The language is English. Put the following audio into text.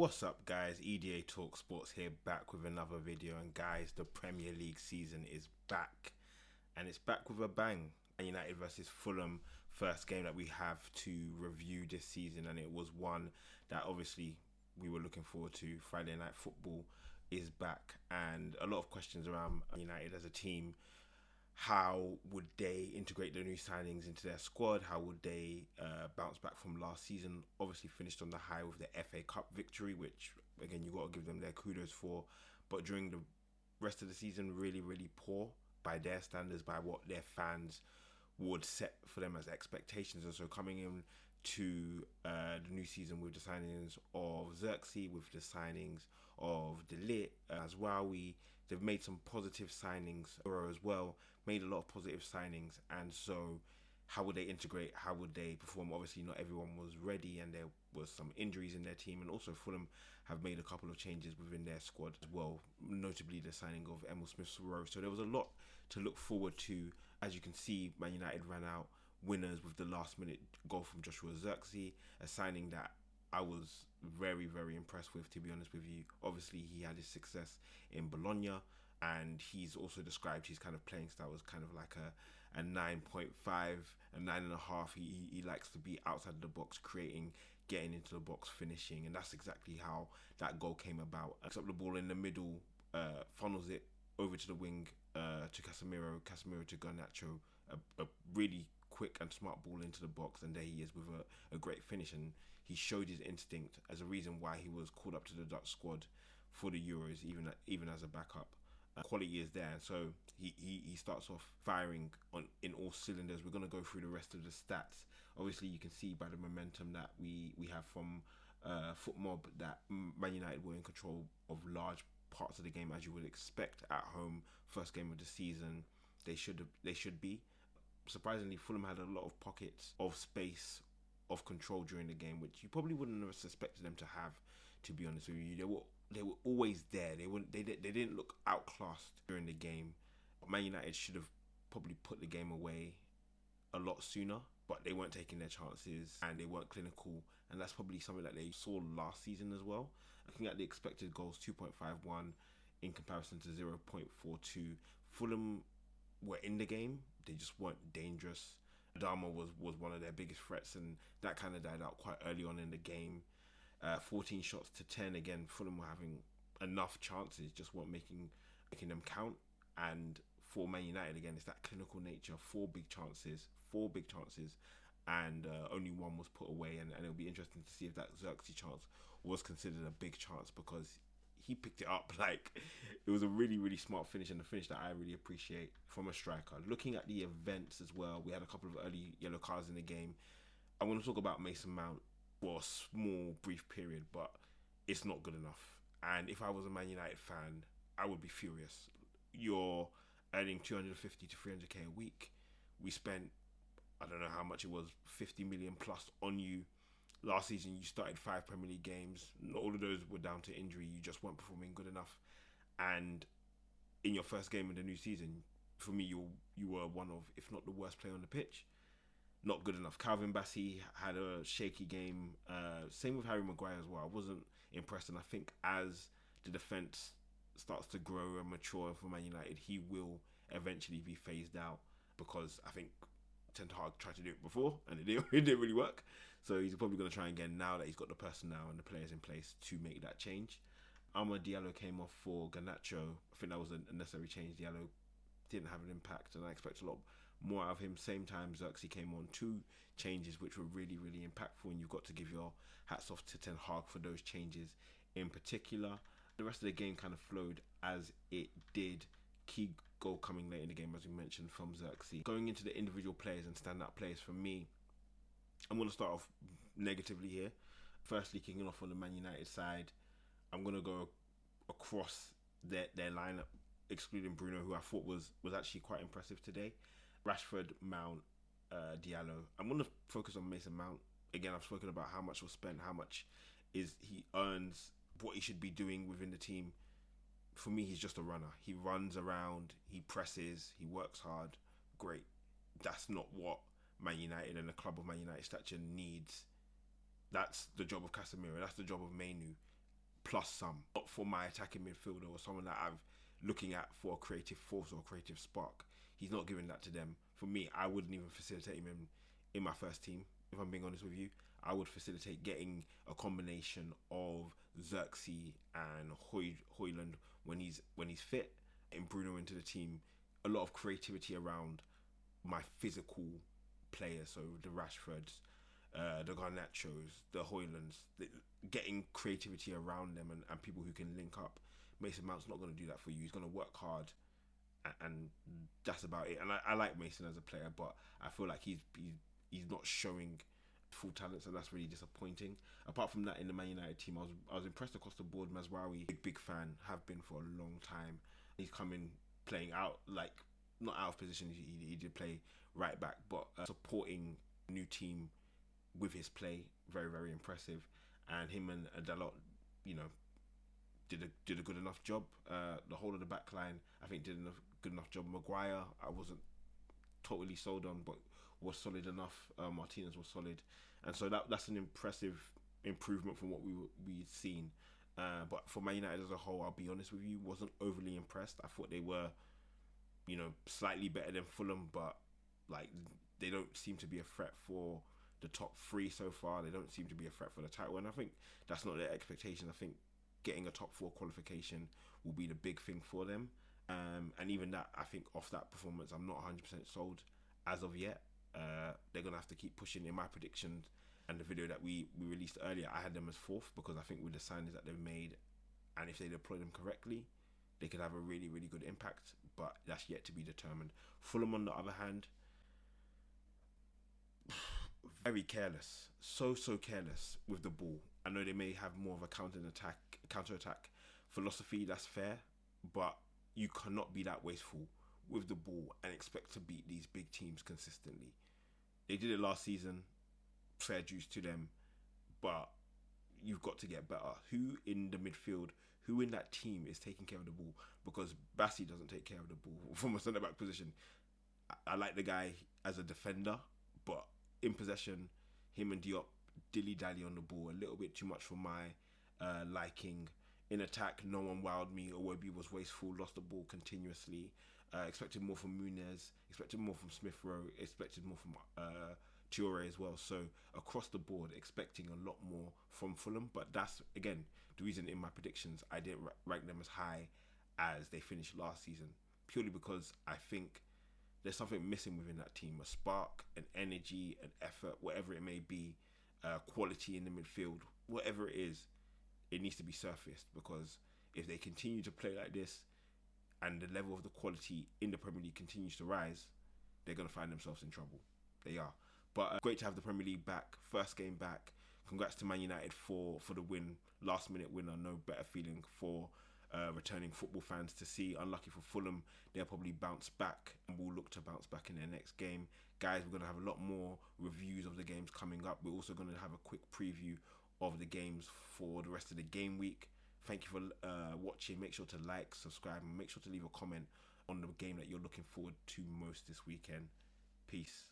What's up, guys? EDA Talk Sports here, back with another video. And guys, the Premier League season is back, and it's back with a bang. Man United versus Fulham, first game that we have to review this season, and it was one that obviously we were looking forward to. Friday night football is back, and a lot of questions around United as a team. How would they integrate the new signings into their squad? How would they bounce back from last season? Obviously finished on the high with the FA Cup victory, which again you got to give them their kudos for. But during the rest of the season, really poor by their standards, by what their fans would set for them as expectations. And so coming in to the new season with the signings of Zirkzee, with the signings of De Ligt as well, they've made some positive signings as well, made a lot of positive signings. And so how would they integrate? How would they perform? Obviously not everyone was ready, and there was some injuries in their team, and also Fulham have made a couple of changes within their squad as well, notably the signing of Emil Smith-Rowe. So there was a lot to look forward to. As you can see, Man United ran out winners with the last minute goal from Joshua Zirkzee, a signing that I was very impressed with, to be honest with you. Obviously he had his success in Bologna, and he's also described his kind of playing style as kind of like a 9.5, a 9.5. He likes to be outside of the box, creating, getting into the box, finishing, and that's exactly how that goal came about. Picks up the ball in the middle, funnels it over to the wing, to Casemiro to Garnacho, a really quick and smart ball into the box, and there he is with a great finish. And he showed his instinct as a reason why he was called up to the Dutch squad for the Euros, even as a backup. Quality is there, and so he starts off firing in all cylinders. We're going to go through the rest of the stats. Obviously you can see by the momentum that we have from FootMob that Man United were in control of large parts of the game, as you would expect at home, first game of the season. They should be. Surprisingly, Fulham had a lot of pockets of space, of control during the game, which you probably wouldn't have suspected them to have, to be honest with you. They were always there. They didn't look outclassed during the game. Man United should have probably put the game away a lot sooner, but they weren't taking their chances and they weren't clinical, and that's probably something that they saw last season as well. Looking at the expected goals, 2.51 in comparison to 0.42. Fulham were in the game, they just weren't dangerous. Adama was one of their biggest threats, and that kind of died out quite early on in the game. 14 shots to 10. Again, Fulham were having enough chances, just weren't making them count. And for Man United, again, it's that clinical nature. Four big chances, and only one was put away. And it'll be interesting to see if that Zirkzee chance was considered a big chance, because he picked it up. Like, it was a really smart finish, and a finish that I really appreciate from a striker. Looking at the events as well, we had a couple of early yellow cards in the game. I want to talk about Mason Mount for a small brief period, but it's not good enough. And if I was a Man United fan, I would be furious. You're earning 250 to 300k a week. We spent, I don't know how much it was, 50 million plus on you. Last season, you started 5 Premier League games. Not all of those were down to injury. You just weren't performing good enough. And in your first game of the new season, for me, you were one of, if not the worst player on the pitch. Not good enough. Calvin Bassey had a shaky game. Same with Harry Maguire as well. I wasn't impressed, and I think as the defence starts to grow and mature for Man United, he will eventually be phased out, because I think Ten Hag tried to do it before and it didn't really work. So he's probably going to try again now that he's got the personnel and the players in place to make that change. Amad Diallo came off for Garnacho. I think that was a necessary change. Diallo didn't have an impact, and I expect a lot more out of him. Same time, Zirkzee came on. 2 changes which were really impactful, and you've got to give your hats off to Ten Hag for those changes in particular. The rest of the game kind of flowed as it did. Key goal coming late in the game, as we mentioned, from Zirkzee. Going into the individual players and standout players, for me, I'm going to start off negatively here. Firstly, kicking off on the Man United side, I'm going to go across their lineup, excluding Bruno, who I thought was actually quite impressive today. Rashford, Mount, Diallo. I'm going to focus on Mason Mount. Again, I've spoken about how much was spent, how much he earns, what he should be doing within the team. For me, he's just a runner. He runs around, he presses, he works hard. Great. That's not what Man United and a club of Man United stature needs. That's the job of Casemiro. That's the job of Mainu. plus some. Not for my attacking midfielder or someone that I'm looking at for a creative force or a creative spark. He's not giving that to them. For me, I wouldn't even facilitate him in my first team, if I'm being honest with you. I would facilitate getting a combination of Zirkzee and Højlund when he's fit, and Bruno into the team. A lot of creativity around my physical players, so the Rashfords, the Garnachos, the Højlunds, getting creativity around them and people who can link up. Mason Mount's not going to do that for you. He's going to work hard, and that's about it. And I like Mason as a player, but I feel like he's not showing full talents, and that's really disappointing. Apart from that, in the Man United team, I was impressed across the board. Mazraoui, big fan, have been for a long time. He's coming playing out, like, not out of position. He did play right back, but supporting a new team with his play, very, very impressive. And him and Dalot, you know, did a good enough job. The whole of the back line, I think, did a good enough job. Maguire, I wasn't totally sold on, but was solid enough. Martinez was solid, and so that's an impressive improvement from what we'd seen. But for Man United as a whole, I'll be honest with you, wasn't overly impressed. I thought they were, you know, slightly better than Fulham, but like they don't seem to be a threat for the top three so far. They don't seem to be a threat for the title, and I think that's not their expectation. I think getting a top 4 qualification will be the big thing for them. And even that, I think off that performance, I'm not 100% sold as of yet. They're going to have to keep pushing. In my predictions and the video that we released earlier, I had them as 4th because I think with the signings that they've made, and if they deploy them correctly, they could have a really, really good impact, but that's yet to be determined. Fulham, on the other hand, very careless. So careless with the ball. I know they may have more of a counter-attack philosophy, that's fair, but you cannot be that wasteful with the ball and expect to beat these big teams consistently. They did it last season, fair dues to them, but you've got to get better. Who in the midfield, who in that team is taking care of the ball? Because Bassi doesn't take care of the ball from a centre-back position. I like the guy as a defender, but in possession, him and Diop dilly-dally on the ball, a little bit too much for my liking. In attack, no one wowed me. Iwobi was wasteful, lost the ball continuously. Expected more from Muniz, expected more from Smith Rowe, expected more from Toure as well. So across the board, expecting a lot more from Fulham. But that's, again, the reason in my predictions I didn't rank them as high as they finished last season. Purely because I think there's something missing within that team. A spark, an energy, an effort, whatever it may be, quality in the midfield, whatever it is, it needs to be surfaced, because if they continue to play like this and the level of the quality in the Premier League continues to rise, they're going to find themselves in trouble. They are. But great to have the Premier League back, first game back. Congrats to Man United for the win, last minute winner. No better feeling for returning football fans to see. Unlucky for Fulham, they'll probably bounce back and will look to bounce back in their next game. Guys, we're going to have a lot more reviews of the games coming up. We're also going to have a quick preview of the games for the rest of the game week. Thank you for watching. Make sure to like, subscribe, and make sure to leave a comment on the game that you're looking forward to most this weekend. Peace.